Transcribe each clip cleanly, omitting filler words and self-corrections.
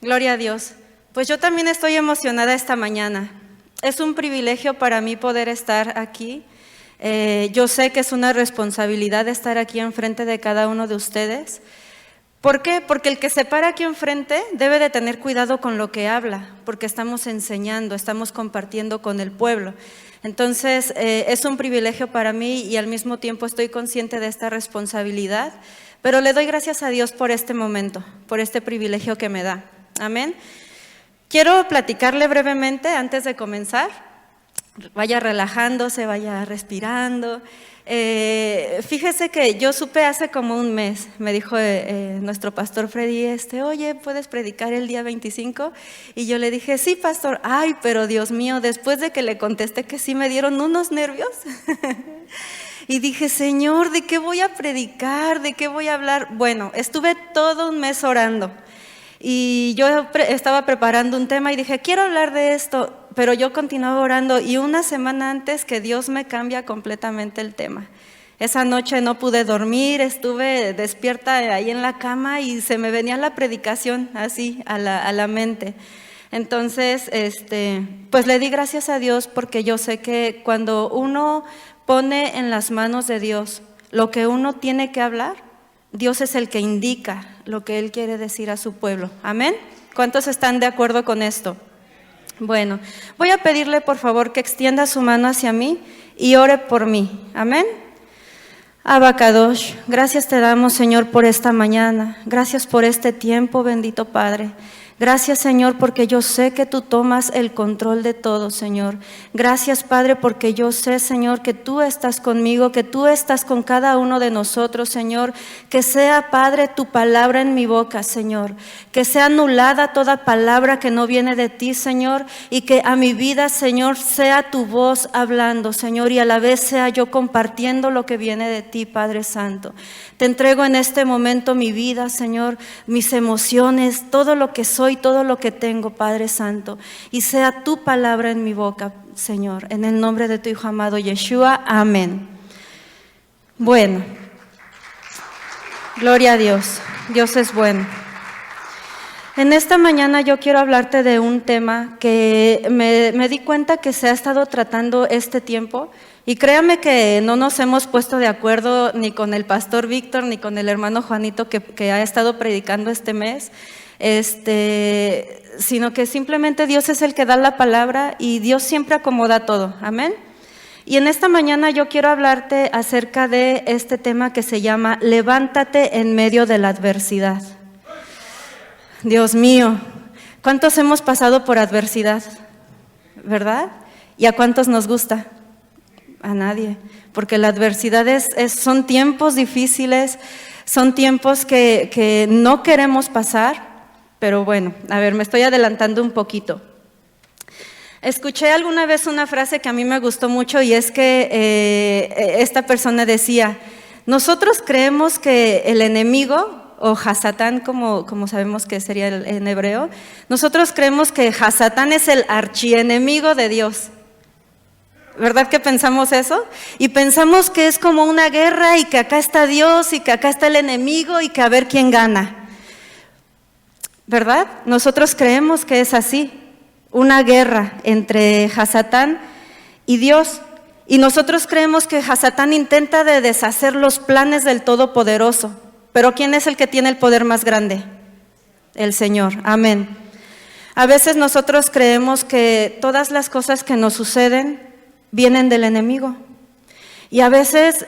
Gloria a Dios. Pues yo también estoy emocionada esta mañana. Es un privilegio para mí poder estar aquí. Yo sé que es una responsabilidad estar aquí enfrente de cada uno de ustedes. ¿Por qué? Porque el que se para aquí enfrente debe de tener cuidado con lo que habla, porque estamos enseñando, estamos compartiendo con el pueblo. Entonces, es un privilegio para mí y al mismo tiempo estoy consciente de esta responsabilidad, pero le doy gracias a Dios por este momento, por este privilegio que me da. Amén. Quiero platicarle brevemente antes de comenzar. Vaya relajándose, vaya respirando. Fíjese que yo supe hace como un mes, me dijo nuestro pastor Freddy, oye, ¿puedes predicar el día 25? Y yo le dije, sí, pastor. Ay, pero Dios mío, después de que le contesté que sí, me dieron unos nervios. Y dije, Señor, ¿de qué voy a predicar? ¿De qué voy a hablar? Bueno, estuve todo un mes orando. Y yo estaba preparando un tema y dije, quiero hablar de esto, pero yo continuaba orando y una semana antes que Dios me cambia completamente el tema. Esa noche no pude dormir, estuve despierta ahí en la cama y se me venía la predicación así a la mente. Entonces, pues le di gracias a Dios porque yo sé que cuando uno pone en las manos de Dios lo que uno tiene que hablar, Dios es el que indica lo que Él quiere decir a su pueblo. ¿Amén? ¿Cuántos están de acuerdo con esto? Bueno, voy a pedirle por favor que extienda su mano hacia mí y ore por mí. ¿Amén? Abacadosh, gracias te damos, Señor, por esta mañana. Gracias por este tiempo, bendito Padre. Gracias, Señor, porque yo sé que tú tomas el control de todo, Señor. Gracias, Padre, porque yo sé, Señor, que tú estás conmigo, que tú estás con cada uno de nosotros, Señor. Que sea, Padre, tu palabra en mi boca, Señor. Que sea anulada toda palabra que no viene de ti, Señor. Y que a mi vida, Señor, sea tu voz hablando, Señor. Y a la vez sea yo compartiendo lo que viene de ti, Padre Santo. Te entrego en este momento mi vida, Señor, mis emociones, todo lo que soy, todo lo que tengo, Padre Santo, y sea tu palabra en mi boca, Señor, en el nombre de tu Hijo amado Yeshua, amén. Bueno, gloria a Dios, Dios es bueno. En esta mañana yo quiero hablarte de un tema que me di cuenta que se ha estado tratando este tiempo. Y créame que no nos hemos puesto de acuerdo ni con el pastor Víctor ni con el hermano Juanito que ha estado predicando este mes, sino que simplemente Dios es el que da la palabra y Dios siempre acomoda todo, amén. Y en esta mañana yo quiero hablarte acerca de este tema que se llama levántate en medio de la adversidad. Dios mío, ¿cuántos hemos pasado por adversidad? ¿Verdad? ¿Y a cuántos nos gusta? A nadie, porque la adversidad son tiempos difíciles, son tiempos que no queremos pasar, pero bueno, a ver, me estoy adelantando un poquito. Escuché alguna vez una frase que a mí me gustó mucho y es que esta persona decía, nosotros creemos que el enemigo, o Hasatán como sabemos que sería en hebreo, nosotros creemos que Hasatán es el archienemigo de Dios. ¿Verdad que pensamos eso? Y pensamos que es como una guerra y que acá está Dios y que acá está el enemigo y que a ver quién gana. ¿Verdad? Nosotros creemos que es así, una guerra entre Hasatán y Dios. Y nosotros creemos que Hasatán intenta de deshacer los planes del Todopoderoso. Pero ¿quién es el que tiene el poder más grande? El Señor. Amén. A veces nosotros creemos que todas las cosas que nos suceden vienen del enemigo. Y a veces,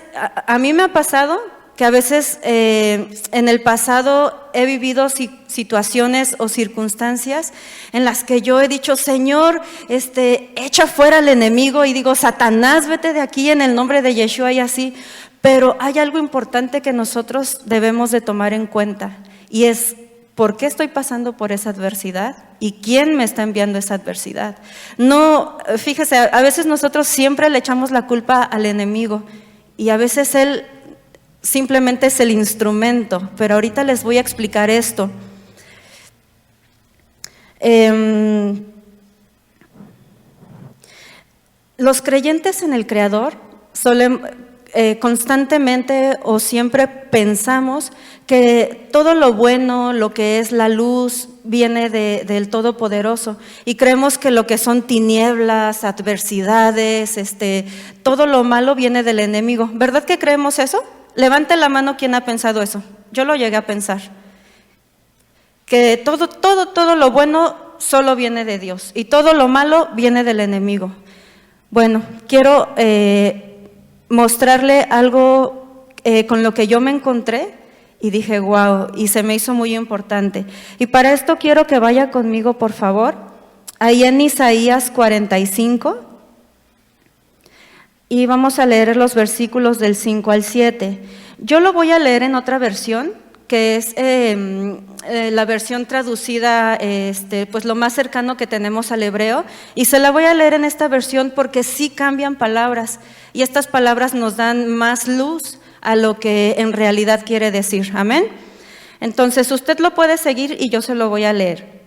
a mí me ha pasado que a veces en el pasado he vivido situaciones o circunstancias en las que yo he dicho, Señor, echa fuera al enemigo, y digo, Satanás, vete de aquí en el nombre de Yeshua y así. Pero hay algo importante que nosotros debemos de tomar en cuenta y es, ¿por qué estoy pasando por esa adversidad? ¿Y quién me está enviando esa adversidad? No, fíjese, a veces nosotros siempre le echamos la culpa al enemigo y a veces él simplemente es el instrumento, pero ahorita les voy a explicar esto. Los creyentes en el Creador constantemente o siempre pensamos que todo lo bueno, lo que es la luz, viene del Todopoderoso, y creemos que lo que son tinieblas, adversidades, todo lo malo viene del enemigo. ¿Verdad que creemos eso? Levante la mano quien ha pensado eso. Yo lo llegué a pensar. Que todo lo bueno solo viene de Dios y todo lo malo viene del enemigo. Bueno, quiero mostrarle algo con lo que yo me encontré y dije, wow, y se me hizo muy importante. Y para esto quiero que vaya conmigo, por favor, ahí en Isaías 45, y vamos a leer los versículos del 5 al 7. Yo lo voy a leer en otra versión, que es la versión traducida, pues lo más cercano que tenemos al hebreo, y se la voy a leer en esta versión porque sí cambian palabras, y estas palabras nos dan más luz a lo que en realidad quiere decir. Amén. Entonces usted lo puede seguir y yo se lo voy a leer.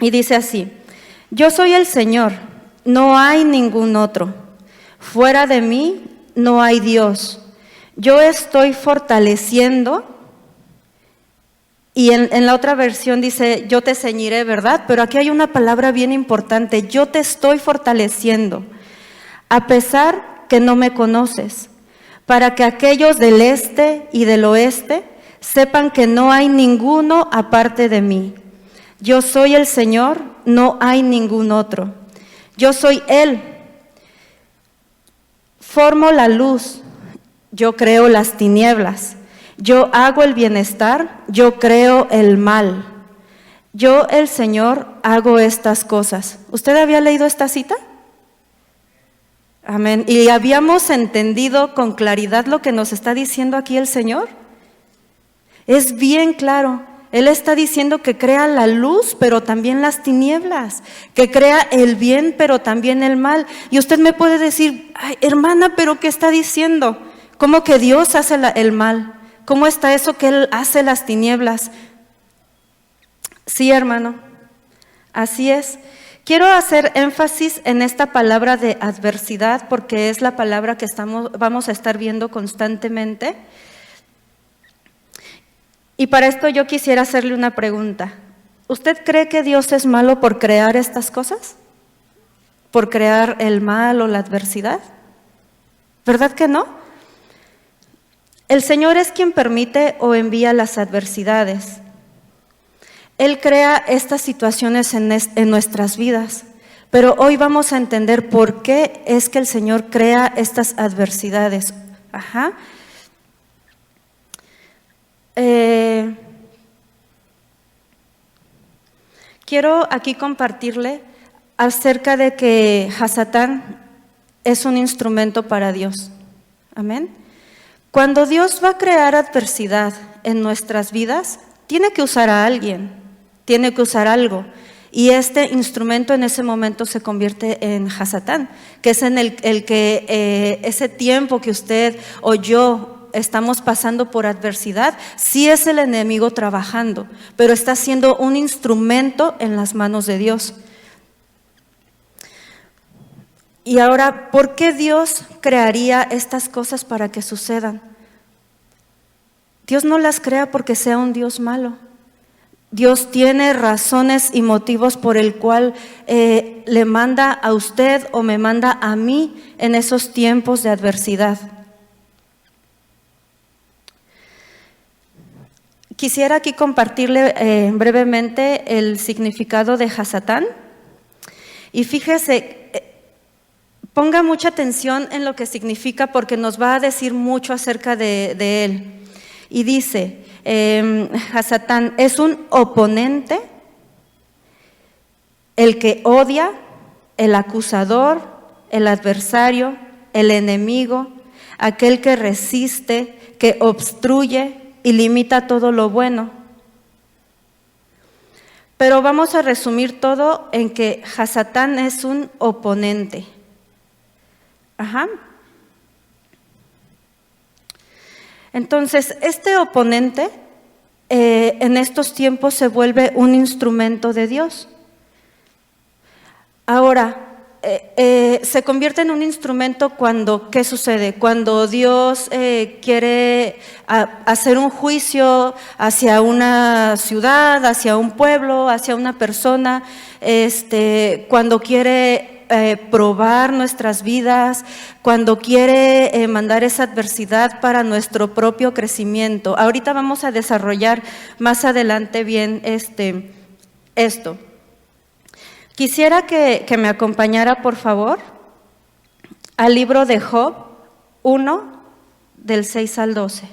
Y dice así: yo soy el Señor, no hay ningún otro. Fuera de mí no hay Dios. Yo estoy fortaleciendo. Y en la otra versión dice, yo te ceñiré, ¿verdad? Pero aquí hay una palabra bien importante: yo te estoy fortaleciendo, a pesar que no me conoces, para que aquellos del este y del oeste sepan que no hay ninguno aparte de mí. Yo soy el Señor, no hay ningún otro. Yo soy Él. Formo la luz, yo creo las tinieblas. Yo hago el bienestar, yo creo el mal. Yo, el Señor, hago estas cosas. ¿Usted había leído esta cita? Amén. ¿Y habíamos entendido con claridad lo que nos está diciendo aquí el Señor? Es bien claro. Él está diciendo que crea la luz, pero también las tinieblas, que crea el bien, pero también el mal. Y usted me puede decir, ay, hermana, ¿pero qué está diciendo? ¿Cómo que Dios hace el mal? ¿Cómo está eso que Él hace las tinieblas? Sí, hermano, así es. Quiero hacer énfasis en esta palabra de adversidad porque es la palabra que vamos a estar viendo constantemente. Y para esto yo quisiera hacerle una pregunta. ¿Usted cree que Dios es malo por crear estas cosas? ¿Por crear el mal o la adversidad? ¿Verdad que no? El Señor es quien permite o envía las adversidades. Él crea estas situaciones en nuestras vidas, pero hoy vamos a entender por qué es que el Señor crea estas adversidades. Quiero aquí compartirle acerca de que Hasatán es un instrumento para Dios. Amén. Cuando Dios va a crear adversidad en nuestras vidas, tiene que usar a alguien, tiene que usar algo. Y este instrumento en ese momento se convierte en Hasatán, que es en el que ese tiempo que usted o yo estamos pasando por adversidad, sí es el enemigo trabajando, pero está siendo un instrumento en las manos de Dios. Y ahora, ¿por qué Dios crearía estas cosas para que sucedan? Dios no las crea porque sea un Dios malo. Dios tiene razones y motivos por el cual le manda a usted o me manda a mí en esos tiempos de adversidad. Quisiera aquí compartirle brevemente el significado de Hasatán. Y fíjese, ponga mucha atención en lo que significa porque nos va a decir mucho acerca de él. Y dice, Hasatán es un oponente, el que odia, el acusador, el adversario, el enemigo, aquel que resiste, que obstruye y limita todo lo bueno. Pero vamos a resumir todo en que Hasatán es un oponente. Entonces, este oponente en estos tiempos se vuelve un instrumento de Dios. Ahora, se convierte en un instrumento cuando, ¿qué sucede? Cuando Dios quiere hacer un juicio hacia una ciudad, hacia un pueblo, hacia una persona, cuando quiere probar nuestras vidas, cuando quiere mandar esa adversidad para nuestro propio crecimiento. Ahorita vamos a desarrollar más adelante bien esto. Quisiera que me acompañara, por favor, al libro de Job 1, del 6 al 12.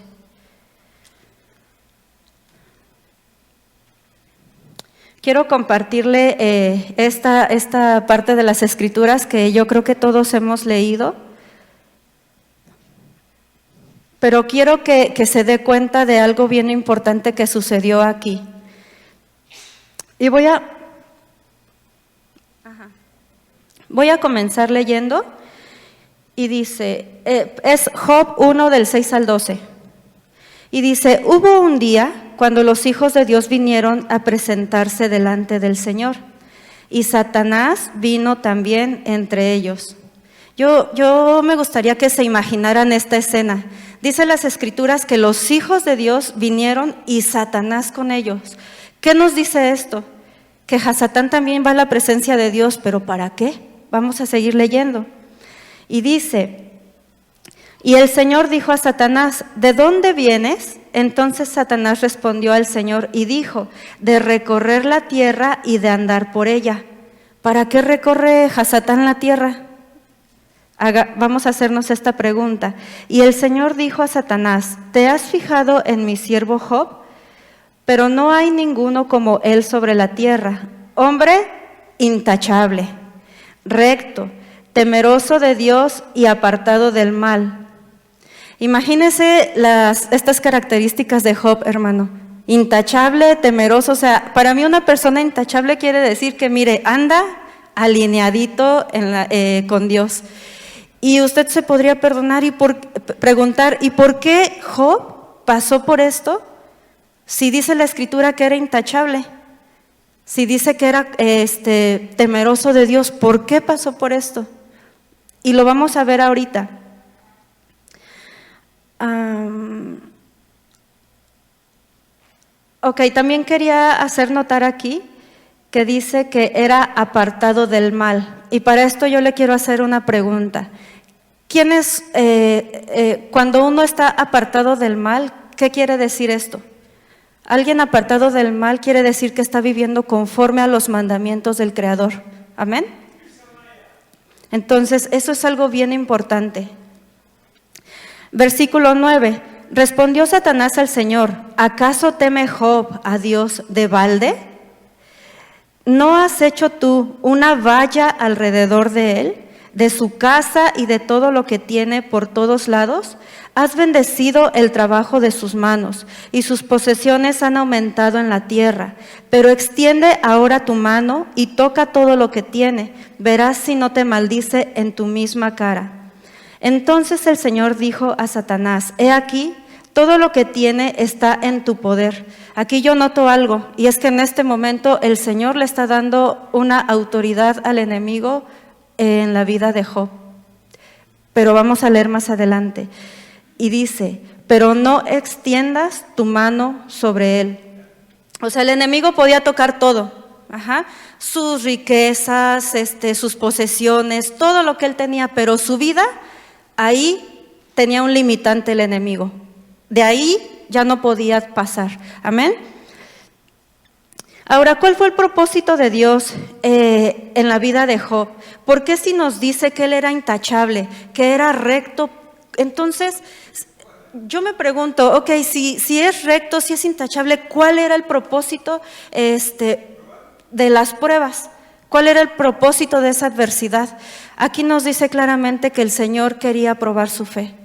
Quiero compartirle esta parte de las Escrituras que yo creo que todos hemos leído, pero quiero que se dé cuenta de algo bien importante que sucedió aquí. Y voy a comenzar leyendo, y dice, es Job 1 del 6 al 12, y dice: hubo un día cuando los hijos de Dios vinieron a presentarse delante del Señor, y Satanás vino también entre ellos. Yo me gustaría que se imaginaran esta escena. Dice las Escrituras que los hijos de Dios vinieron y Satanás con ellos. ¿Qué nos dice esto? Que Satán también va a la presencia de Dios, ¿pero para qué? Vamos a seguir leyendo. Y dice: y el Señor dijo a Satanás: ¿de dónde vienes? Entonces Satanás respondió al Señor y dijo: de recorrer la tierra y de andar por ella. ¿Para qué recorre Satán la tierra? Vamos a hacernos esta pregunta. Y el Señor dijo a Satanás: ¿te has fijado en mi siervo Job? Pero no hay ninguno como él sobre la tierra, hombre intachable, recto, temeroso de Dios y apartado del mal. Imagínense estas características de Job, hermano. Intachable, temeroso. O sea, para mí una persona intachable quiere decir que, mire, anda alineadito con Dios. Y usted se podría preguntar, ¿y por qué Job pasó por esto? Si dice la Escritura que era intachable, si dice que era temeroso de Dios, ¿por qué pasó por esto? Y lo vamos a ver ahorita. También quería hacer notar aquí que dice que era apartado del mal. Y para esto yo le quiero hacer una pregunta. ¿Quién es, cuando uno está apartado del mal, qué quiere decir esto? Alguien apartado del mal quiere decir que está viviendo conforme a los mandamientos del Creador. ¿Amén? Entonces, eso es algo bien importante. Versículo 9. Respondió Satanás al Señor: ¿acaso teme Job a Dios de balde? ¿No has hecho tú una valla alrededor de él, de su casa y de todo lo que tiene por todos lados? Has bendecido el trabajo de sus manos, y sus posesiones han aumentado en la tierra. Pero extiende ahora tu mano y toca todo lo que tiene. Verás si no te maldice en tu misma cara. Entonces el Señor dijo a Satanás: he aquí, todo lo que tiene está en tu poder. Aquí yo noto algo, y es que en este momento el Señor le está dando una autoridad al enemigo en la vida de Job. Pero vamos a leer más adelante. Y dice: pero no extiendas tu mano sobre él. O sea, el enemigo podía tocar todo. Sus riquezas, sus posesiones, todo lo que él tenía, pero su vida, ahí tenía un limitante el enemigo. De ahí ya no podía pasar. Amén. Ahora, ¿cuál fue el propósito de Dios en la vida de Job? ¿Por qué si nos dice que él era intachable, que era recto? Entonces, yo me pregunto, si es recto, si es intachable, ¿cuál era el propósito de las pruebas? ¿Cuál era el propósito de esa adversidad? Aquí nos dice claramente que el Señor quería probar su fe.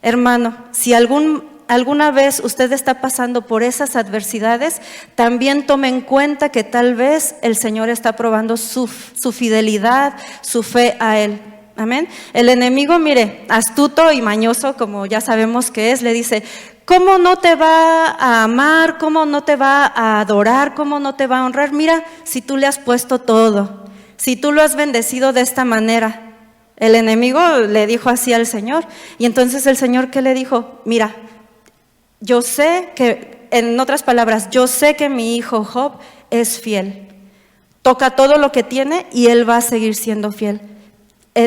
Hermano, si alguna vez usted está pasando por esas adversidades, también tome en cuenta que tal vez el Señor está probando su fidelidad, su fe a Él. Amén. El enemigo, mire, astuto y mañoso, como ya sabemos que es, le dice: ¿cómo no te va a amar? ¿Cómo no te va a adorar? ¿Cómo no te va a honrar? Mira, si tú le has puesto todo, si tú lo has bendecido de esta manera. El enemigo le dijo así al Señor. Y entonces el Señor, ¿qué le dijo? Mira, yo sé que, en otras palabras, yo sé que mi hijo Job es fiel. Toca todo lo que tiene y él va a seguir siendo fiel.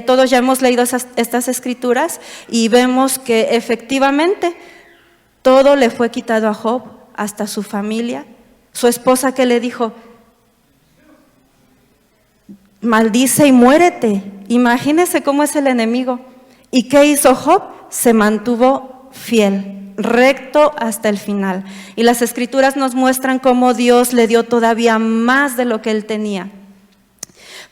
Todos ya hemos leído estas escrituras y vemos que efectivamente todo le fue quitado a Job, hasta su familia. Su esposa que le dijo, maldice y muérete. Imagínese cómo es el enemigo. ¿Y qué hizo Job? Se mantuvo fiel, recto hasta el final. Y las escrituras nos muestran cómo Dios le dio todavía más de lo que él tenía.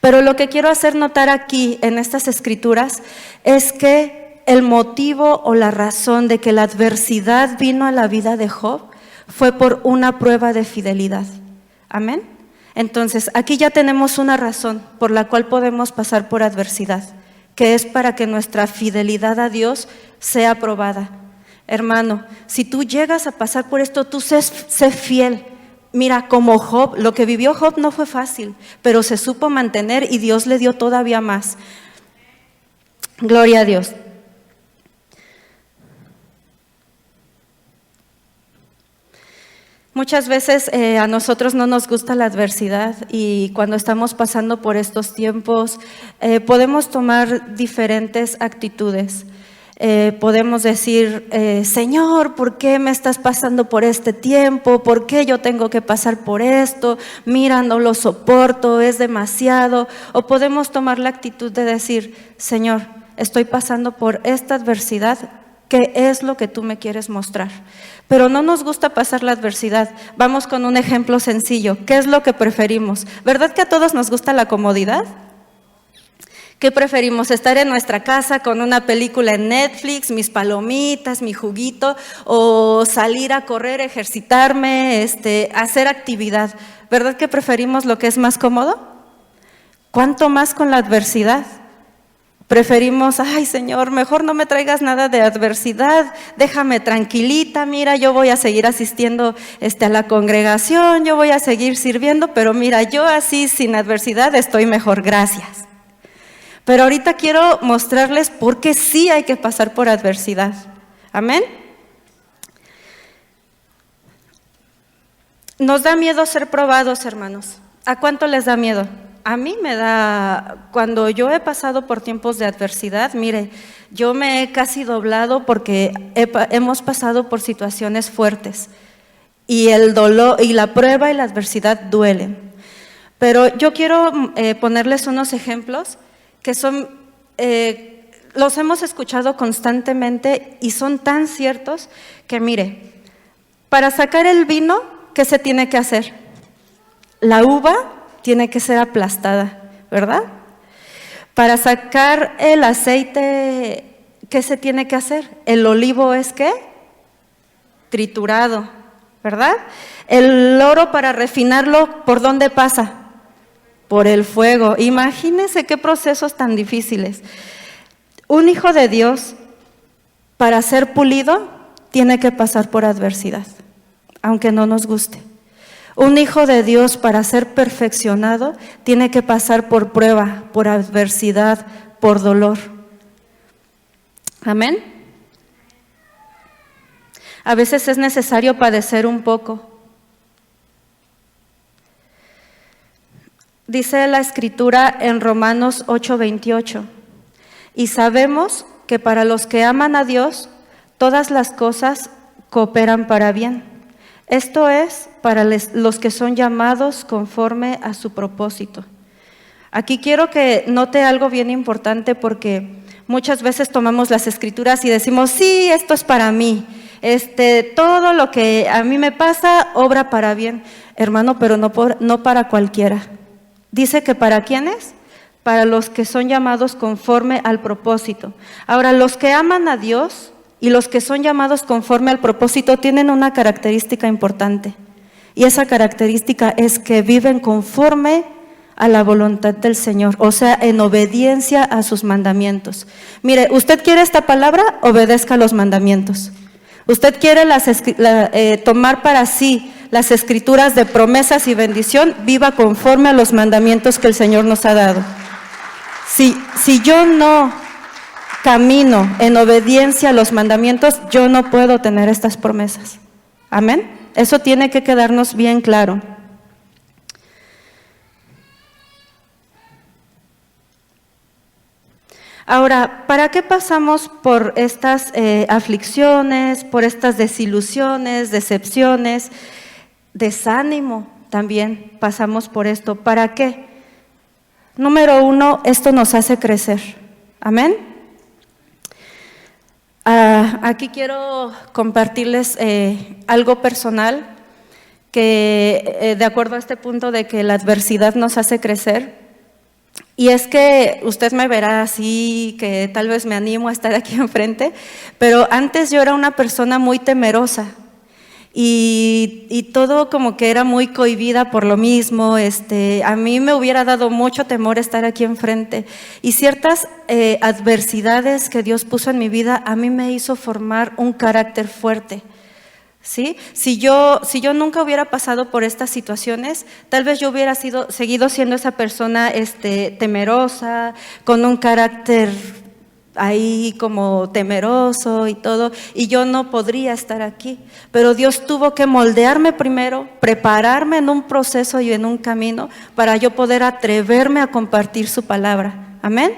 Pero lo que quiero hacer notar aquí en estas escrituras es que el motivo o la razón de que la adversidad vino a la vida de Job fue por una prueba de fidelidad. Amén. Entonces, aquí ya tenemos una razón por la cual podemos pasar por adversidad, que es para que nuestra fidelidad a Dios sea probada. Hermano, si tú llegas a pasar por esto, tú sé fiel. Mira, como Job, lo que vivió Job no fue fácil, pero se supo mantener y Dios le dio todavía más. Gloria a Dios. Muchas veces a nosotros no nos gusta la adversidad y cuando estamos pasando por estos tiempos podemos tomar diferentes actitudes. Podemos decir, Señor, ¿por qué me estás pasando por este tiempo? ¿Por qué yo tengo que pasar por esto? Mira, no lo soporto, es demasiado. O podemos tomar la actitud de decir, Señor, estoy pasando por esta adversidad. ¿Qué es lo que tú me quieres mostrar? Pero no nos gusta pasar la adversidad. Vamos con un ejemplo sencillo. ¿Qué es lo que preferimos? ¿Verdad que a todos nos gusta la comodidad? ¿Qué preferimos? ¿Estar en nuestra casa con una película en Netflix, mis palomitas, mi juguito, o salir a correr, ejercitarme, hacer actividad? ¿Verdad que preferimos lo que es más cómodo? ¿Cuánto más con la adversidad? Preferimos, ay Señor, mejor no me traigas nada de adversidad, déjame tranquilita, mira, yo voy a seguir asistiendo a la congregación, yo voy a seguir sirviendo, pero mira, yo así sin adversidad estoy mejor, gracias. Pero ahorita quiero mostrarles por qué sí hay que pasar por adversidad. Amén. Nos da miedo ser probados, hermanos. ¿A cuánto les da miedo? A mí me da, cuando yo he pasado por tiempos de adversidad, mire, yo me he casi doblado porque hemos pasado por situaciones fuertes y el dolor y la prueba y la adversidad duelen. Pero yo quiero ponerles unos ejemplos que son, los hemos escuchado constantemente y son tan ciertos que mire, para sacar el vino, ¿qué se tiene que hacer? La uva tiene que ser aplastada, ¿verdad? Para sacar el aceite, ¿qué se tiene que hacer? El olivo es ¿qué? Triturado, ¿verdad? El oro para refinarlo, ¿por dónde pasa? Por el fuego. Imagínense qué procesos tan difíciles. Un hijo de Dios, para ser pulido, tiene que pasar por adversidad, aunque no nos guste. Un hijo de Dios, para ser perfeccionado, tiene que pasar por prueba, por adversidad, por dolor. Amén. A veces es necesario padecer un poco. Dice la Escritura en Romanos 8:28, y sabemos que para los que aman a Dios, todas las cosas cooperan para bien. Esto es para los que son llamados conforme a su propósito. Aquí quiero que note algo bien importante porque muchas veces tomamos las escrituras y decimos, sí, esto es para mí. Todo lo que a mí me pasa, obra para bien. Hermano, pero no para cualquiera. Dice que ¿para quiénes? Para los que son llamados conforme al propósito. Ahora, los que aman a Dios y los que son llamados conforme al propósito tienen una característica importante. Y esa característica es que viven conforme a la voluntad del Señor, o sea, en obediencia a sus mandamientos. Mire, ¿usted quiere esta palabra? Obedezca los mandamientos. ¿Usted quiere tomar para sí las escrituras de promesas y bendición, viva conforme a los mandamientos que el Señor nos ha dado. Si yo no camino en obediencia a los mandamientos, yo no puedo tener estas promesas. Amén. Eso tiene que quedarnos bien claro. Ahora, ¿para qué pasamos por estas aflicciones, por estas desilusiones, decepciones, desánimo? También pasamos por esto. ¿Para qué? Número 1, esto nos hace crecer. Amén. Aquí quiero compartirles algo personal que de acuerdo a este punto de que la adversidad nos hace crecer. Y es que usted me verá así, que tal vez me animo a estar aquí enfrente, pero antes yo era una persona muy temerosa y todo como que era muy cohibida por lo mismo. A mí me hubiera dado mucho temor estar aquí enfrente y ciertas adversidades que Dios puso en mi vida a mí me hizo formar un carácter fuerte. ¿Sí? Si yo nunca hubiera pasado por estas situaciones, tal vez yo hubiera seguido siendo esa persona temerosa, con un carácter ahí como temeroso y todo, y yo no podría estar aquí. Pero Dios tuvo que moldearme primero, prepararme en un proceso y en un camino para yo poder atreverme a compartir su palabra. Amén.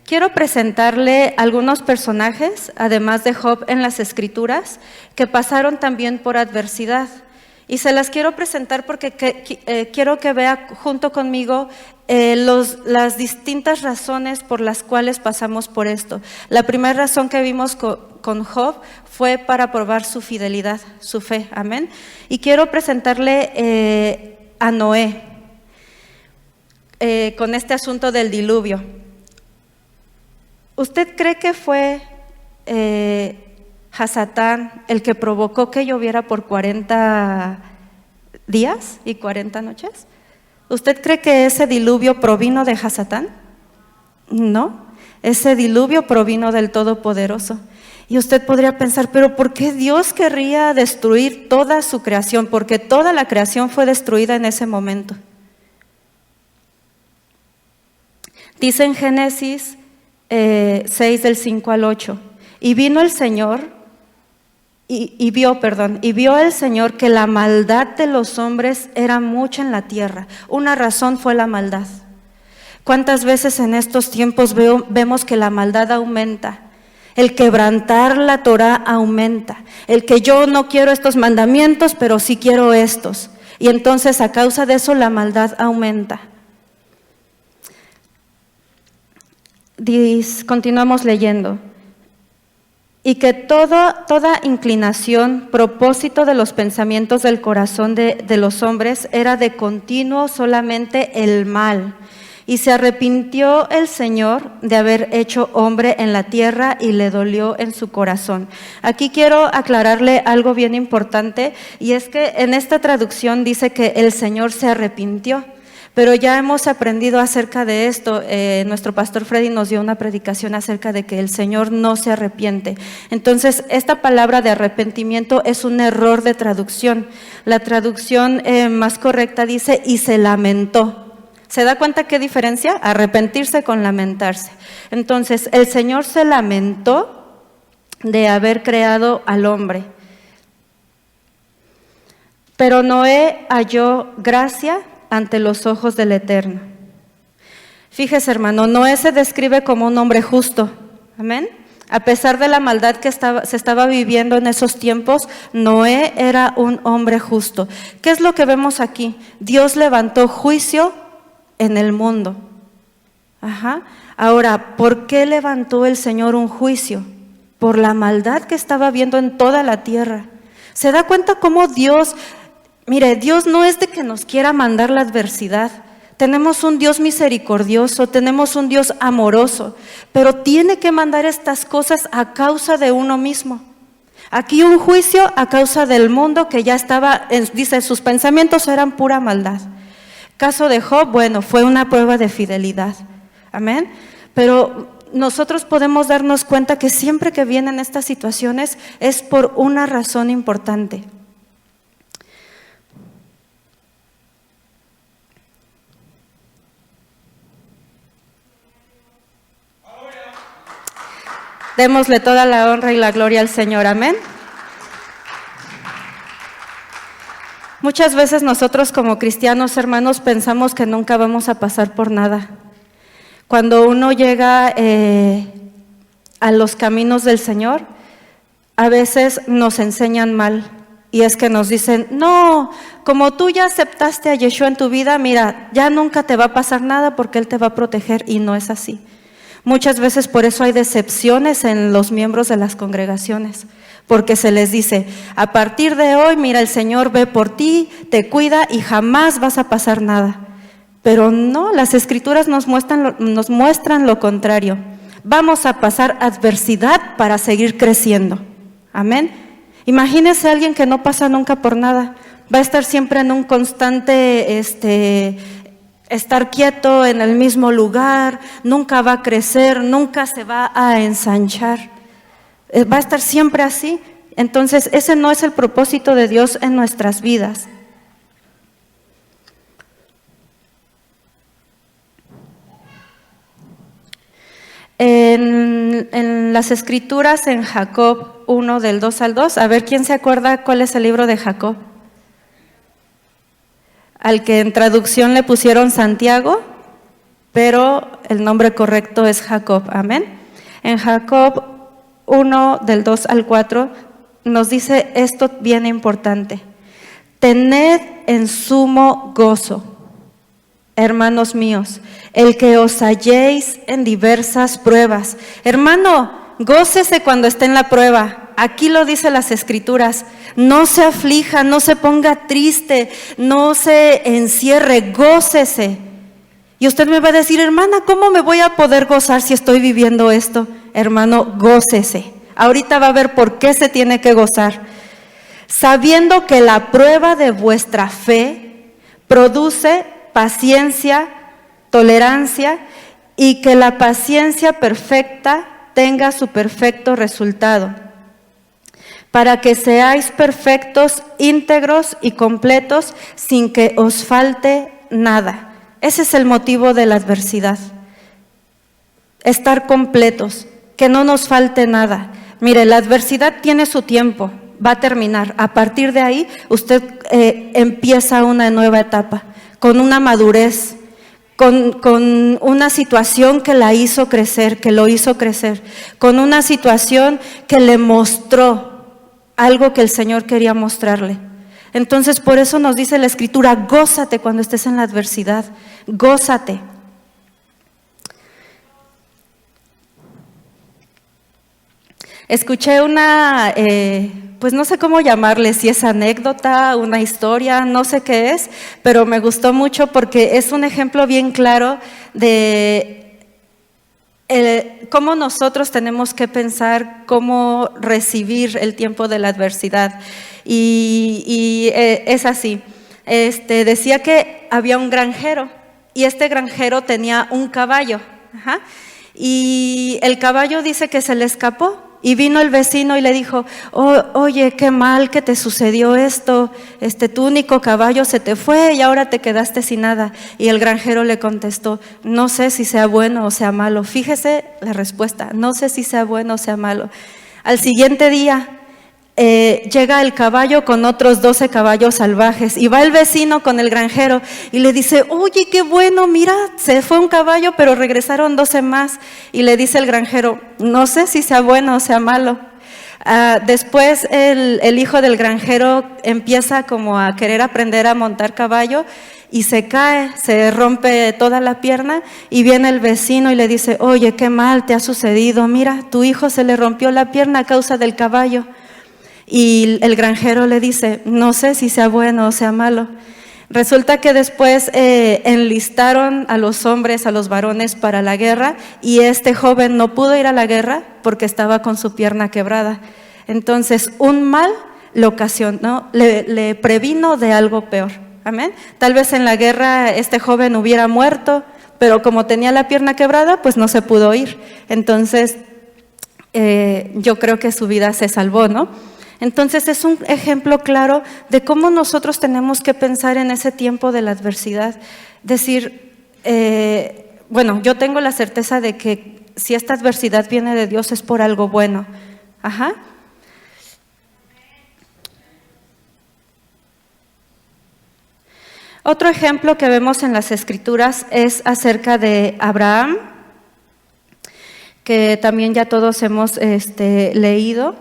Quiero presentarle algunos personajes, además de Job en las Escrituras, que pasaron también por adversidad. Y se las quiero presentar porque quiero que vea junto conmigo las distintas razones por las cuales pasamos por esto. La primera razón que vimos con Job fue para probar su fidelidad, su fe. Amén. Y quiero presentarle a Noé con este asunto del diluvio. ¿Usted cree que fue Hasatán el que provocó que lloviera por 40 días y 40 noches? ¿Usted cree que ese diluvio provino de Hasatán? No, ese diluvio provino del Todopoderoso. Y usted podría pensar, pero ¿por qué Dios querría destruir toda su creación? Porque toda la creación fue destruida en ese momento. Dice en Génesis 6 del 5 al 8, y vino el Señor, y vio el Señor que la maldad de los hombres era mucha en la tierra. Una razón fue la maldad. ¿Cuántas veces en estos tiempos vemos que la maldad aumenta? El quebrantar la Torá aumenta. El que yo no quiero estos mandamientos, pero sí quiero estos. Y entonces a causa de eso la maldad aumenta. Continuamos leyendo. Y que toda inclinación, propósito de los pensamientos del corazón de los hombres era de continuo solamente el mal. Y se arrepintió el Señor de haber hecho hombre en la tierra y le dolió en su corazón. Aquí quiero aclararle algo bien importante, y es que en esta traducción dice que el Señor se arrepintió. Pero ya hemos aprendido acerca de esto. Nuestro pastor Freddy nos dio una predicación acerca de que el Señor no se arrepiente. Entonces, esta palabra de arrepentimiento es un error de traducción. La traducción más correcta dice, y se lamentó. ¿Se da cuenta qué diferencia? Arrepentirse con lamentarse. Entonces, el Señor se lamentó de haber creado al hombre. Pero Noé halló gracia ante los ojos del Eterno. Fíjese, hermano, Noé se describe como un hombre justo. Amén. A pesar de la maldad que se estaba viviendo en esos tiempos, Noé era un hombre justo. ¿Qué es lo que vemos aquí? Dios levantó juicio en el mundo. Ahora, ¿por qué levantó el Señor un juicio? Por la maldad que estaba viendo en toda la tierra. ¿Se da cuenta cómo Dios... Mire, Dios no es de que nos quiera mandar la adversidad. Tenemos un Dios misericordioso, tenemos un Dios amoroso, pero tiene que mandar estas cosas a causa de uno mismo. Aquí un juicio a causa del mundo que ya estaba, dice, sus pensamientos eran pura maldad. Caso de Job, bueno, fue una prueba de fidelidad. Amén. Pero nosotros podemos darnos cuenta que siempre que vienen estas situaciones es por una razón importante. Démosle toda la honra y la gloria al Señor, amén. Muchas veces nosotros como cristianos, hermanos, pensamos que nunca vamos a pasar por nada. Cuando uno llega a los caminos del Señor, a veces nos enseñan mal. Y es que nos dicen, no, como tú ya aceptaste a Yeshua en tu vida, mira, ya nunca te va a pasar nada porque Él te va a proteger, y no es así. Muchas veces por eso hay decepciones en los miembros de las congregaciones, porque se les dice, a partir de hoy, mira, el Señor ve por ti, te cuida y jamás vas a pasar nada. Pero no, las Escrituras nos muestran lo contrario. Vamos a pasar adversidad para seguir creciendo. Amén. Imagínese a alguien que no pasa nunca por nada, va a estar siempre en un constante estar quieto en el mismo lugar, nunca va a crecer, nunca se va a ensanchar, va a estar siempre así. Entonces ese no es el propósito de Dios en nuestras vidas. En las Escrituras, en Jacob 1 del 2 al 2, a ver quién se acuerda cuál es el libro de Jacob. Al que en traducción le pusieron Santiago, pero el nombre correcto es Jacob, amén. En Jacob 1 del 2 al 4 nos dice esto bien importante: tened en sumo gozo, hermanos míos, el que os halléis en diversas pruebas. Hermano, gócese cuando esté en la prueba. Aquí lo dice las Escrituras. No se aflija, no se ponga triste, no se encierre, gócese. Y usted me va a decir, hermana, ¿cómo me voy a poder gozar si estoy viviendo esto? Hermano, gócese. Ahorita va a ver por qué se tiene que gozar. Sabiendo que la prueba de vuestra fe produce paciencia, tolerancia, y que la paciencia perfecta tenga su perfecto resultado, para que seáis perfectos, íntegros y completos, sin que os falte nada. Ese es el motivo de la adversidad, estar completos, que no nos falte nada. Mire, la adversidad tiene su tiempo, va a terminar. A partir de ahí, usted empieza una nueva etapa, con una madurez, con una situación que la hizo crecer, que lo hizo crecer, con una situación que le mostró algo que el Señor quería mostrarle. Entonces, por eso nos dice la Escritura, gózate cuando estés en la adversidad, gózate. Escuché una, pues no sé cómo llamarle, si es anécdota, una historia, no sé qué es, pero me gustó mucho porque es un ejemplo bien claro de cómo nosotros tenemos que pensar, cómo recibir el tiempo de la adversidad. Y es así. Decía que había un granjero y este granjero tenía un caballo. Y el caballo dice que se le escapó. Y vino el vecino y le dijo, oye, qué mal que te sucedió esto, tu único caballo se te fue y ahora te quedaste sin nada. Y el granjero le contestó, no sé si sea bueno o sea malo. Fíjese la respuesta, no sé si sea bueno o sea malo. Al siguiente día llega el caballo con otros 12 caballos salvajes y va el vecino con el granjero y le dice, oye, qué bueno, mira, se fue un caballo pero regresaron 12 más. Y le dice el granjero, no sé si sea bueno o sea malo. Después el hijo del granjero empieza como a querer aprender a montar caballo y se cae, se rompe toda la pierna y viene el vecino y le dice, oye, qué mal te ha sucedido, mira, tu hijo se le rompió la pierna a causa del caballo. Y el granjero le dice, no sé si sea bueno o sea malo. Resulta que después enlistaron a los hombres, a los varones para la guerra, y este joven no pudo ir a la guerra porque estaba con su pierna quebrada. Entonces un mal le ocasionó, le previno de algo peor. Amén. Tal vez en la guerra este joven hubiera muerto, pero como tenía la pierna quebrada, pues no se pudo ir. Entonces, yo creo que su vida se salvó, ¿no? Entonces es un ejemplo claro de cómo nosotros tenemos que pensar en ese tiempo de la adversidad. Decir, bueno, yo tengo la certeza de que si esta adversidad viene de Dios es por algo bueno. Ajá. Otro ejemplo que vemos en las Escrituras es acerca de Abraham, que también ya todos hemos leído.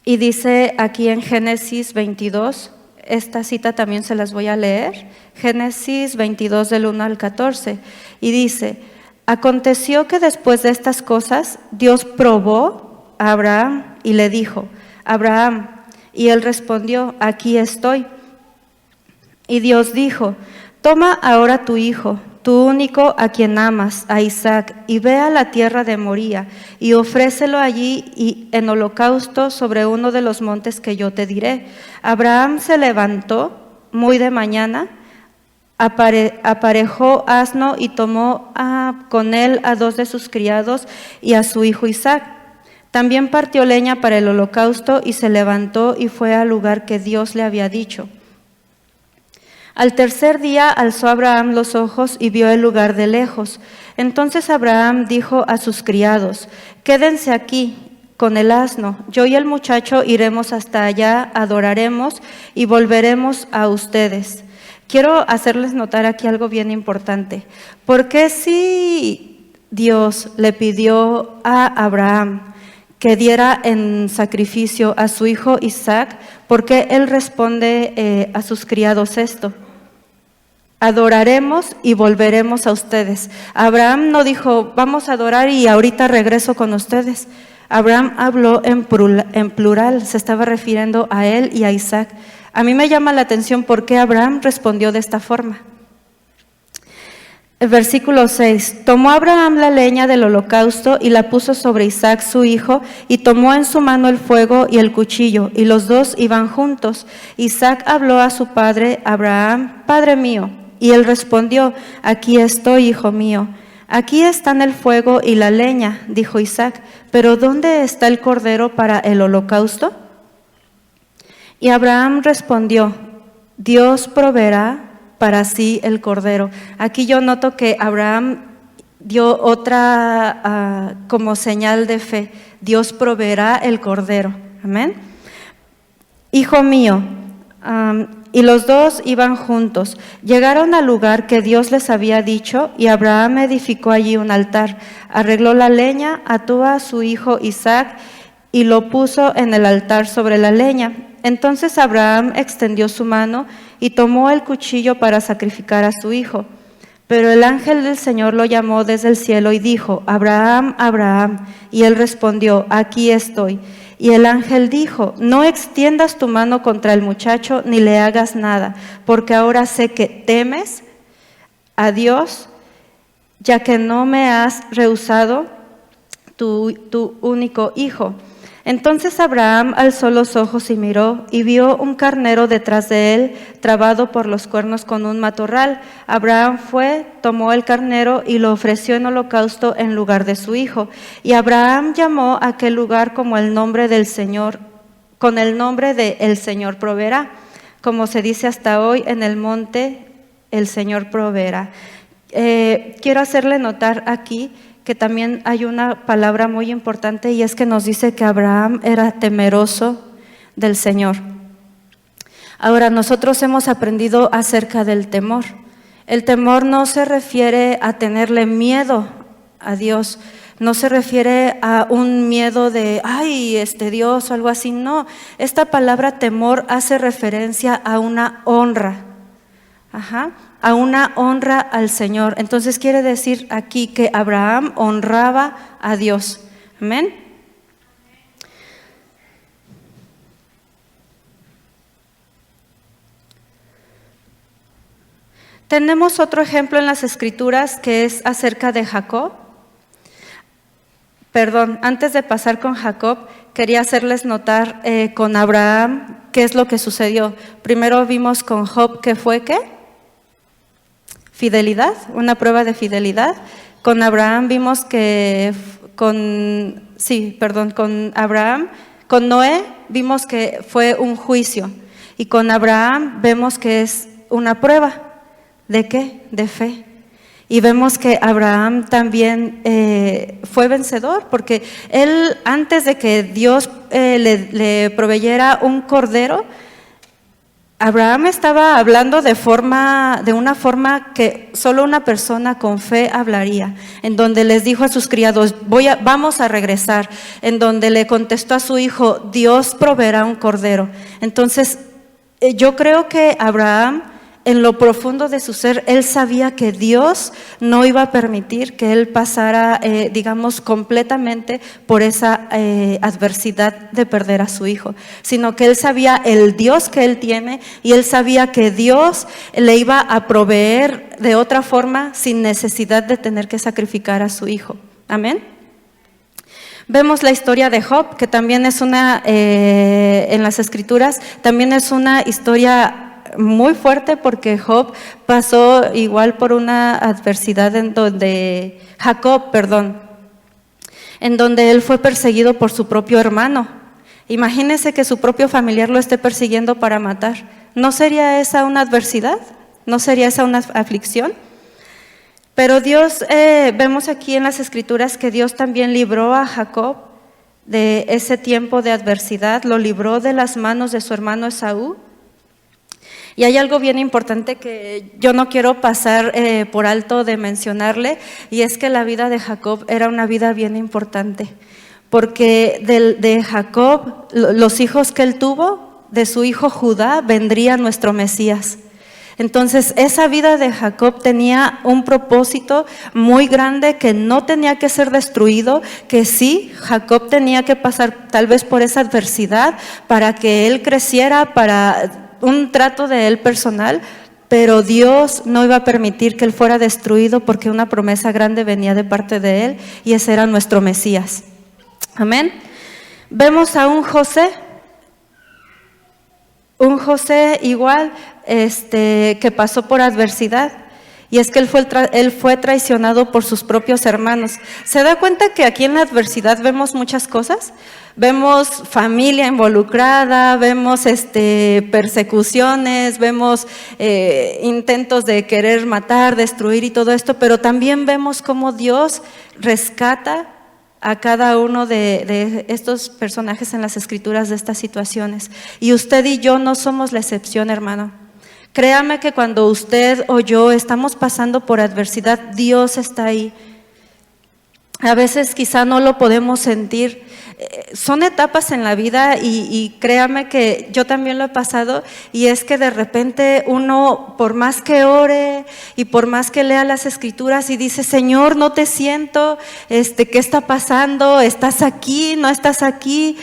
Y dice aquí en Génesis 22, esta cita también se las voy a leer, Génesis 22 del 1 al 14, y dice: aconteció que después de estas cosas, Dios probó a Abraham y le dijo: Abraham, y él respondió: aquí estoy. Y Dios dijo: toma ahora tu hijo, tu único a quien amas, a Isaac, y ve a la tierra de Moría, y ofrécelo allí y en holocausto sobre uno de los montes que yo te diré. Abraham se levantó muy de mañana, aparejó asno y tomó con él a 2 de sus criados y a su hijo Isaac. También partió leña para el holocausto y se levantó y fue al lugar que Dios le había dicho. Al tercer día alzó Abraham los ojos y vio el lugar de lejos. Entonces Abraham dijo a sus criados: quédense aquí con el asno, yo y el muchacho iremos hasta allá, adoraremos y volveremos a ustedes. Quiero hacerles notar aquí algo bien importante. ¿Por qué si Dios le pidió a Abraham que diera en sacrificio a su hijo Isaac, por qué él responde a sus criados esto? Adoraremos y volveremos a ustedes. Abraham no dijo: vamos a adorar y ahorita regreso con ustedes. Abraham habló en plural, se estaba refiriendo a él y a Isaac. A mí me llama la atención por qué Abraham respondió de esta forma. El versículo 6, tomó Abraham la leña del holocausto y la puso sobre Isaac su hijo, y tomó en su mano el fuego y el cuchillo, y los dos iban juntos. Isaac habló a su padre Abraham: Padre mío. Y él respondió: aquí estoy, hijo mío. Aquí están el fuego y la leña, dijo Isaac, pero ¿dónde está el cordero para el holocausto? Y Abraham respondió: Dios proveerá para sí el cordero. Aquí yo noto que Abraham dio otra como señal de fe: Dios proveerá el cordero. Amén. Hijo mío. Y los dos iban juntos. Llegaron al lugar que Dios les había dicho, y Abraham edificó allí un altar. Arregló la leña, ató a su hijo Isaac y lo puso en el altar sobre la leña. Entonces Abraham extendió su mano y tomó el cuchillo para sacrificar a su hijo. Pero el ángel del Señor lo llamó desde el cielo y dijo: Abraham, Abraham. Y él respondió: aquí estoy. Y el ángel dijo: no extiendas tu mano contra el muchacho ni le hagas nada, porque ahora sé que temes a Dios, ya que no me has rehusado tu único hijo. Entonces Abraham alzó los ojos y miró, y vio un carnero detrás de él, trabado por los cuernos con un matorral. Abraham fue, tomó el carnero y lo ofreció en holocausto en lugar de su hijo. Y Abraham llamó a aquel lugar como el nombre del Señor, con el nombre de El Señor proveerá, como se dice hasta hoy: en el monte el Señor proveerá. Quiero hacerle notar aquí que también hay una palabra muy importante, y es que nos dice que Abraham era temeroso del Señor. Ahora, nosotros hemos aprendido acerca del temor. El temor no se refiere a tenerle miedo a Dios, no se refiere a un miedo de, ay, Dios o algo así, no. Esta palabra temor hace referencia a una honra. A una honra al Señor. Entonces quiere decir aquí que Abraham honraba a Dios. Amén. Tenemos otro ejemplo en las Escrituras que es acerca de Jacob. Perdón, antes de pasar con Jacob, quería hacerles notar con Abraham qué es lo que sucedió. Primero vimos con Job que fue ¿qué? fidelidad, una prueba de fidelidad. Con Abraham vimos que, con Noé vimos que fue un juicio. Y con Abraham vemos que es una prueba. ¿De qué? De fe. Y vemos que Abraham también fue vencedor, porque él, antes de que Dios le proveyera un cordero, Abraham estaba hablando de una forma que solo una persona con fe hablaría, en donde les dijo a sus criados, vamos a regresar, en donde le contestó a su hijo, Dios proveerá un cordero. Entonces, yo creo que Abraham, en lo profundo de su ser, él sabía que Dios no iba a permitir que él pasara, completamente por esa adversidad de perder a su hijo, sino que él sabía el Dios que él tiene y él sabía que Dios le iba a proveer de otra forma sin necesidad de tener que sacrificar a su hijo. Amén. Vemos la historia de Job, que también es en las Escrituras, también es una historia muy fuerte, porque Job pasó igual por una adversidad en donde él fue perseguido por su propio hermano. Imagínese que su propio familiar lo esté persiguiendo para matar. ¿No sería esa una adversidad? ¿No sería esa una aflicción? Pero Dios, vemos aquí en las Escrituras que Dios también libró a Jacob de ese tiempo de adversidad, lo libró de las manos de su hermano Esaú. Y hay algo bien importante que yo no quiero pasar por alto de mencionarle, y es que la vida de Jacob era una vida bien importante, porque de Jacob, los hijos que él tuvo, de su hijo Judá, vendría nuestro Mesías. Entonces, esa vida de Jacob tenía un propósito muy grande que no tenía que ser destruido, que sí, Jacob tenía que pasar tal vez por esa adversidad para que él creciera, para un trato de él personal, pero Dios no iba a permitir que él fuera destruido, porque una promesa grande venía de parte de él, y ese era nuestro Mesías. Amén. Vemos a un José igual, que pasó por adversidad, y es que él fue traicionado por sus propios hermanos. ¿Se da cuenta que aquí en la adversidad vemos muchas cosas? Vemos familia involucrada, vemos persecuciones, vemos intentos de querer matar, destruir y todo esto, pero también vemos cómo Dios rescata a cada uno de estos personajes en las Escrituras de estas situaciones. Y usted y yo no somos la excepción, hermano. Créame que cuando usted o yo estamos pasando por adversidad, Dios está ahí. A veces quizá no lo podemos sentir. Son etapas en la vida y créame que yo también lo he pasado, y es que de repente uno, por más que ore y por más que lea las Escrituras y dice, Señor, no te siento, ¿qué está pasando? ¿Estás aquí? ¿No estás aquí?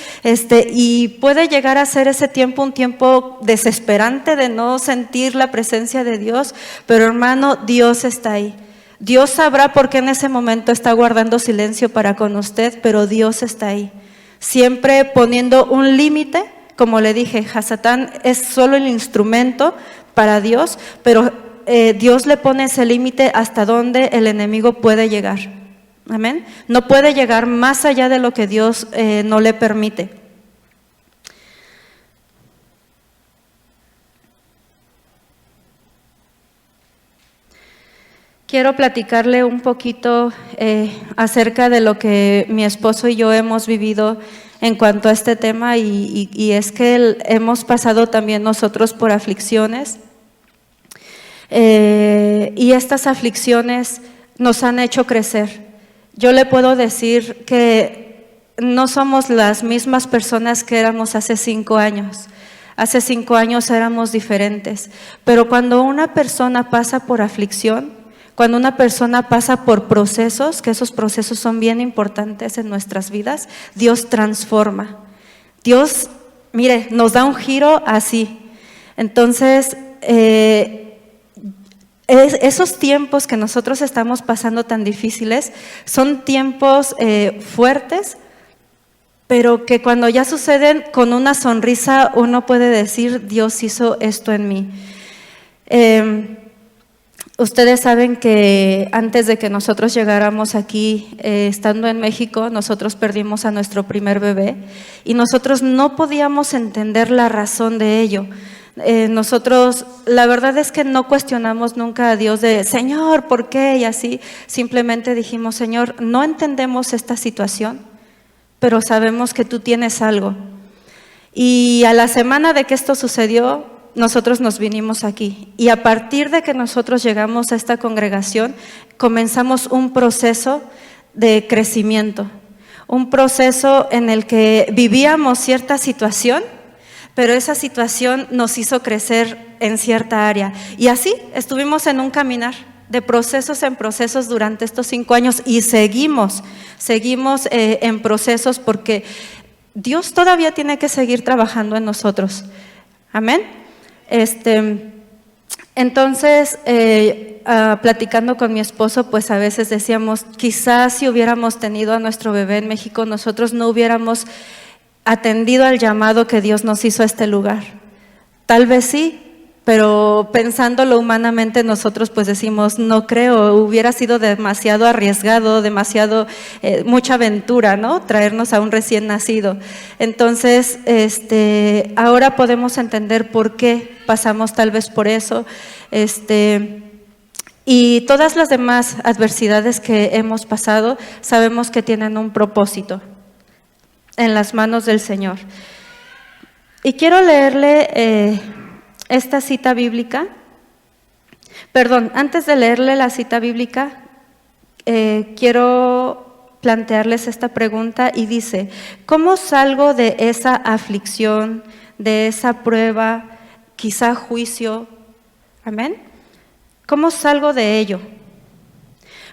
Y puede llegar a ser ese tiempo un tiempo desesperante de no sentir la presencia de Dios, pero hermano, Dios está ahí. Dios sabrá por qué en ese momento está guardando silencio para con usted, pero Dios está ahí. Siempre poniendo un límite, como le dije, Hasatán es solo el instrumento para Dios, pero Dios le pone ese límite hasta donde el enemigo puede llegar. Amén. No puede llegar más allá de lo que Dios no le permite. Quiero platicarle un poquito acerca de lo que mi esposo y yo hemos vivido en cuanto a este tema, y es que hemos pasado también nosotros por aflicciones, y estas aflicciones nos han hecho crecer. Yo le puedo decir que no somos las mismas personas que éramos hace 5 años. Hace 5 años éramos diferentes, pero cuando una persona pasa por aflicción, cuando una persona pasa por procesos, que esos procesos son bien importantes en nuestras vidas, Dios transforma. Dios, mire, nos da un giro así. Entonces, esos tiempos que nosotros estamos pasando tan difíciles son tiempos fuertes, pero que cuando ya suceden, con una sonrisa uno puede decir, Dios hizo esto en mí. Ustedes saben que antes de que nosotros llegáramos aquí, estando en México, nosotros perdimos a nuestro primer bebé y nosotros no podíamos entender la razón de ello. Nosotros, la verdad es que no cuestionamos nunca a Dios de, Señor, ¿por qué? Y así, simplemente dijimos, Señor, no entendemos esta situación, pero sabemos que tú tienes algo. Y a la semana de que esto sucedió, nosotros nos vinimos aquí. Y a partir de que nosotros llegamos a esta congregación, comenzamos un proceso de crecimiento, un proceso en el que vivíamos cierta situación, pero esa situación nos hizo crecer en cierta área. Y así estuvimos en un caminar de procesos en procesos durante estos 5 años y seguimos en procesos porque Dios todavía tiene que seguir trabajando en nosotros. Amén. Entonces, platicando con mi esposo, pues a veces decíamos, quizás si hubiéramos tenido a nuestro bebé en México, nosotros no hubiéramos atendido al llamado que Dios nos hizo a este lugar. Tal vez sí, pero pensándolo humanamente nosotros pues decimos, no creo, hubiera sido demasiado arriesgado, mucha aventura, ¿no? Traernos a un recién nacido. Entonces, ahora podemos entender por qué pasamos tal vez por eso, y todas las demás adversidades que hemos pasado, sabemos que tienen un propósito en las manos del Señor. Y quiero leerle esta cita bíblica. Perdón, antes de leerle la cita bíblica, quiero plantearles esta pregunta y dice, ¿cómo salgo de esa aflicción, de esa prueba, quizá juicio? Amén. ¿Cómo salgo de ello?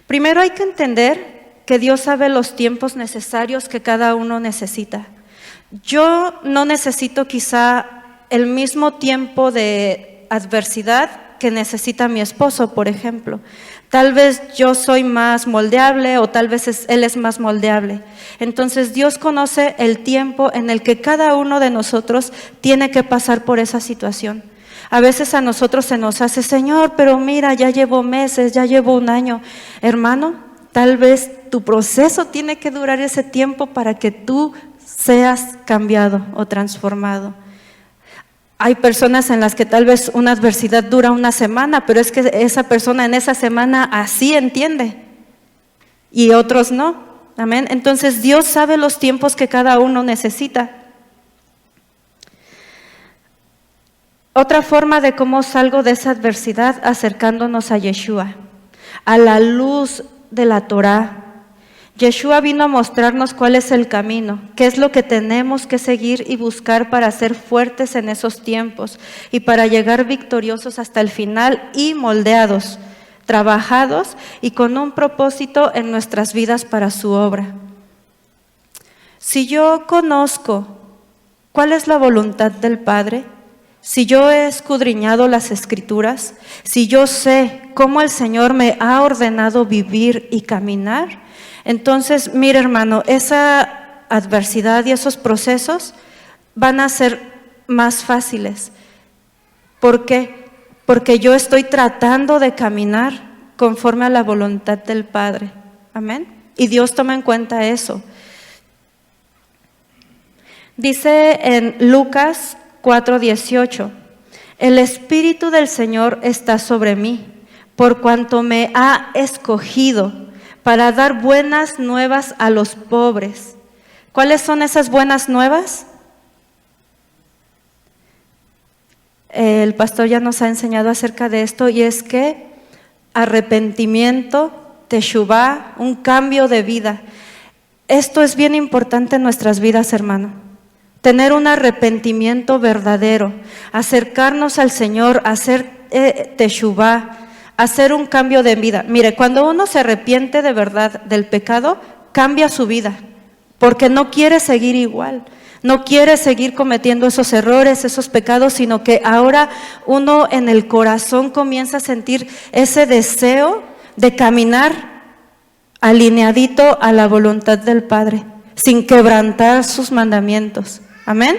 Primero hay que entender que Dios sabe los tiempos necesarios que cada uno necesita. Yo no necesito quizá el mismo tiempo de adversidad que necesita mi esposo, por ejemplo. Tal vez yo soy más moldeable o tal vez él es más moldeable. Entonces Dios conoce el tiempo en el que cada uno de nosotros tiene que pasar por esa situación. A veces a nosotros se nos hace, Señor, pero mira, ya llevo meses, ya llevo un año. Hermano, tal vez tu proceso tiene que durar ese tiempo para que tú seas cambiado o transformado. Hay personas en las que tal vez una adversidad dura una semana, pero es que esa persona en esa semana así entiende y otros no. Amén. Entonces Dios sabe los tiempos que cada uno necesita. Otra forma de cómo salgo de esa adversidad, acercándonos a Yeshua, a la luz de la Torá. Yeshua vino a mostrarnos cuál es el camino, qué es lo que tenemos que seguir y buscar para ser fuertes en esos tiempos y para llegar victoriosos hasta el final y moldeados, trabajados y con un propósito en nuestras vidas para su obra. Si yo conozco cuál es la voluntad del Padre, si yo he escudriñado las Escrituras, si yo sé cómo el Señor me ha ordenado vivir y caminar, entonces, mire hermano, esa adversidad y esos procesos van a ser más fáciles. ¿Por qué? Porque yo estoy tratando de caminar conforme a la voluntad del Padre. Amén. Y Dios toma en cuenta eso. Dice en Lucas 4:18, el Espíritu del Señor está sobre mí, por cuanto me ha escogido para dar buenas nuevas a los pobres. ¿Cuáles son esas buenas nuevas? El pastor ya nos ha enseñado acerca de esto y es que arrepentimiento, teshuvá, un cambio de vida. Esto es bien importante en nuestras vidas, hermano. Tener un arrepentimiento verdadero, acercarnos al Señor, hacer teshuvá, hacer un cambio de vida. Mire, cuando uno se arrepiente de verdad del pecado, cambia su vida, porque no quiere seguir igual, no quiere seguir cometiendo esos errores, esos pecados, sino que ahora uno en el corazón comienza a sentir ese deseo de caminar alineadito a la voluntad del Padre, sin quebrantar sus mandamientos. Amén.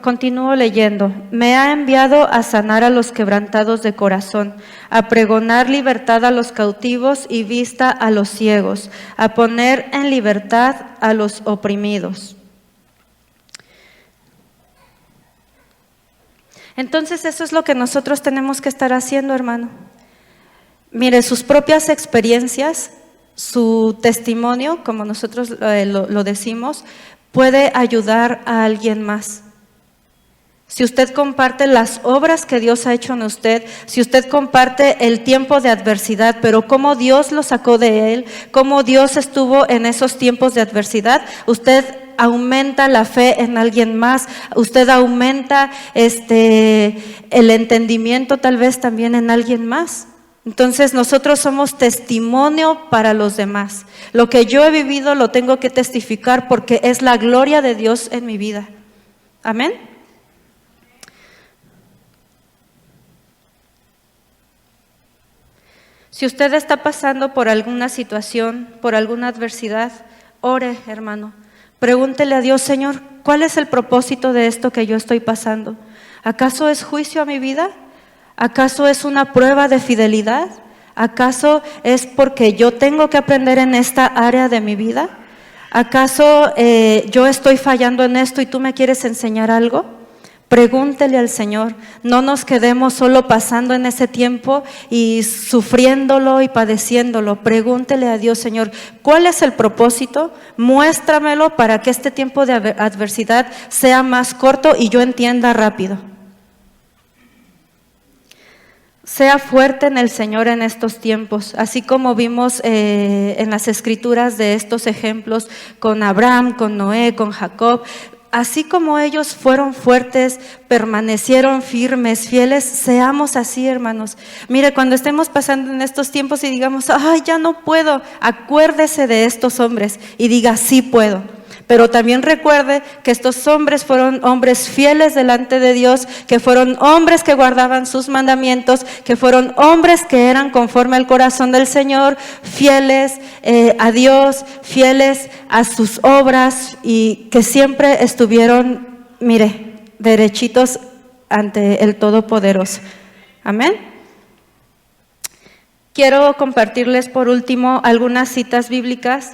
Continúo leyendo, me ha enviado a sanar a los quebrantados de corazón, a pregonar libertad a los cautivos y vista a los ciegos, a poner en libertad a los oprimidos. Entonces eso es lo que nosotros tenemos que estar haciendo, hermano. Mire, sus propias experiencias, su testimonio, como nosotros lo decimos, puede ayudar a alguien más. Si usted comparte las obras que Dios ha hecho en usted, si usted comparte el tiempo de adversidad, pero cómo Dios lo sacó de él, cómo Dios estuvo en esos tiempos de adversidad, usted aumenta la fe en alguien más, usted aumenta el entendimiento tal vez también en alguien más. Entonces nosotros somos testimonio para los demás. Lo que yo he vivido lo tengo que testificar porque es la gloria de Dios en mi vida. Amén. Si usted está pasando por alguna situación, por alguna adversidad, ore, hermano. Pregúntele a Dios, Señor, ¿cuál es el propósito de esto que yo estoy pasando? ¿Acaso es juicio a mi vida? ¿Acaso es una prueba de fidelidad? ¿Acaso es porque yo tengo que aprender en esta área de mi vida? ¿Acaso yo estoy fallando en esto y tú me quieres enseñar algo? Pregúntele al Señor, no nos quedemos solo pasando en ese tiempo y sufriéndolo y padeciéndolo. Pregúntele a Dios, Señor, ¿cuál es el propósito? Muéstramelo para que este tiempo de adversidad sea más corto y yo entienda rápido. Sea fuerte en el Señor en estos tiempos, así como vimos en las escrituras de estos ejemplos con Abraham, con Noé, con Jacob. Así como ellos fueron fuertes, permanecieron firmes, fieles, seamos así, hermanos. Mire, cuando estemos pasando en estos tiempos y digamos, ay, ya no puedo, acuérdese de estos hombres y diga, sí puedo. Pero también recuerde que estos hombres fueron hombres fieles delante de Dios, que fueron hombres que guardaban sus mandamientos, que fueron hombres que eran conforme al corazón del Señor, fieles a Dios, fieles a sus obras y que siempre estuvieron, mire, derechitos ante el Todopoderoso. Amén. Quiero compartirles por último algunas citas bíblicas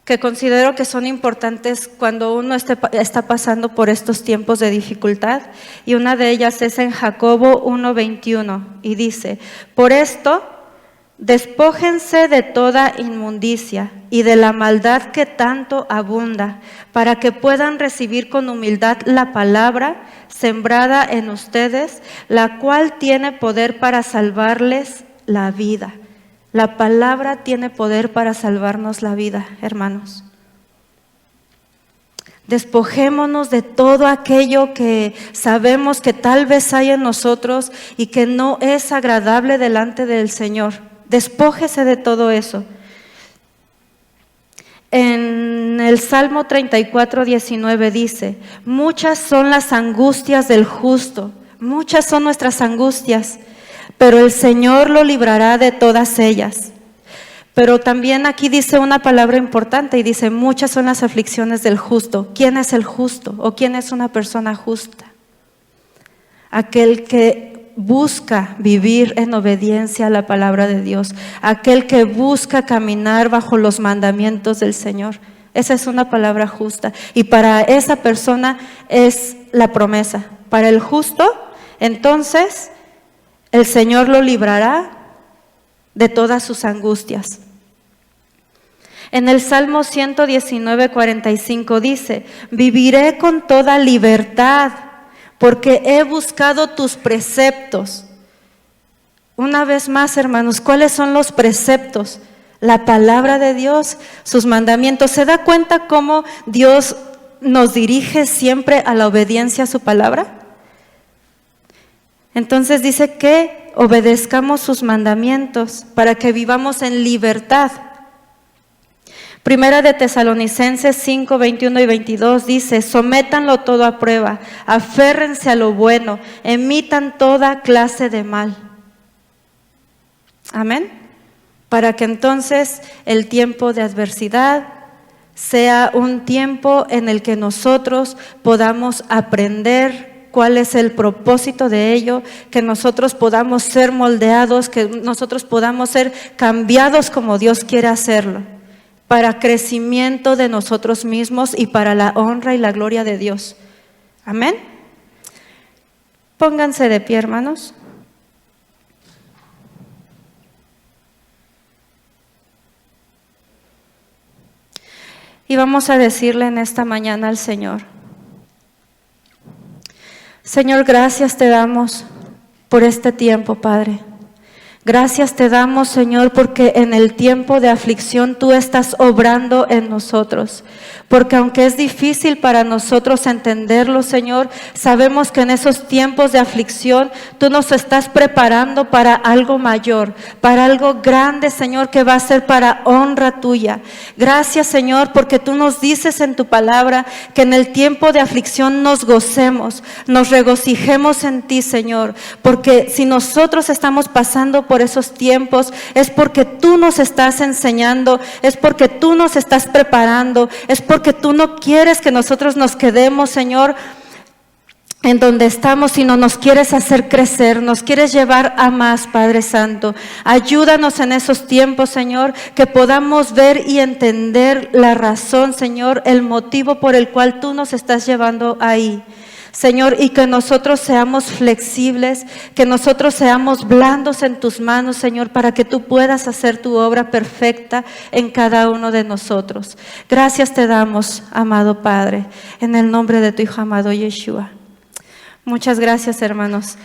que considero que son importantes cuando uno está pasando por estos tiempos de dificultad, y una de ellas es en Jacobo 1:21 y dice, por esto despójense de toda inmundicia y de la maldad que tanto abunda, para que puedan recibir con humildad la palabra sembrada en ustedes, la cual tiene poder para salvarles la vida. La palabra tiene poder para salvarnos la vida, hermanos. Despojémonos de todo aquello que sabemos que tal vez hay en nosotros y que no es agradable delante del Señor. Despójese de todo eso. En el Salmo 34:19 dice, muchas son las angustias del justo, muchas son nuestras angustias, pero el Señor lo librará de todas ellas. Pero también aquí dice una palabra importante y dice, muchas son las aflicciones del justo. ¿Quién es el justo o quién es una persona justa? Aquel que busca vivir en obediencia a la palabra de Dios, aquel que busca caminar bajo los mandamientos del Señor. Esa es una palabra justa y para esa persona es la promesa. Para el justo, entonces, el Señor lo librará de todas sus angustias. En el Salmo 119:45 dice, viviré con toda libertad, porque he buscado tus preceptos. Una vez más, hermanos, ¿cuáles son los preceptos? La palabra de Dios, sus mandamientos. ¿Se da cuenta cómo Dios nos dirige siempre a la obediencia a su palabra? Entonces dice que obedezcamos sus mandamientos para que vivamos en libertad. Primera de Tesalonicenses 5:21 y 22 dice, sométanlo todo a prueba, aférrense a lo bueno, emitan toda clase de mal. Amén. Para que entonces el tiempo de adversidad sea un tiempo en el que nosotros podamos aprender cuál es el propósito de ello, que nosotros podamos ser moldeados, que nosotros podamos ser cambiados como Dios quiere hacerlo, para crecimiento de nosotros mismos y para la honra y la gloria de Dios. Amén. Pónganse de pie, hermanos. Y vamos a decirle en esta mañana al Señor: Señor, gracias te damos por este tiempo, Padre. Gracias te damos, Señor, porque en el tiempo de aflicción tú estás obrando en nosotros. Porque aunque es difícil para nosotros entenderlo, Señor, sabemos que en esos tiempos de aflicción tú nos estás preparando para algo mayor, para algo grande, Señor, que va a ser para honra tuya. Gracias, Señor, porque tú nos dices en tu palabra que en el tiempo de aflicción nos gocemos, nos regocijemos en ti, Señor. Porque si nosotros estamos pasando por esos tiempos, es porque tú nos estás enseñando, es porque tú nos estás preparando, es porque tú no quieres que nosotros nos quedemos, Señor, en donde estamos, sino nos quieres hacer crecer, nos quieres llevar a más, Padre Santo. Ayúdanos en esos tiempos, Señor, que podamos ver y entender la razón, Señor, el motivo por el cual tú nos estás llevando ahí. Señor, y que nosotros seamos flexibles, que nosotros seamos blandos en tus manos, Señor, para que tú puedas hacer tu obra perfecta en cada uno de nosotros. Gracias te damos, amado Padre, en el nombre de tu Hijo amado Yeshua. Muchas gracias, hermanos.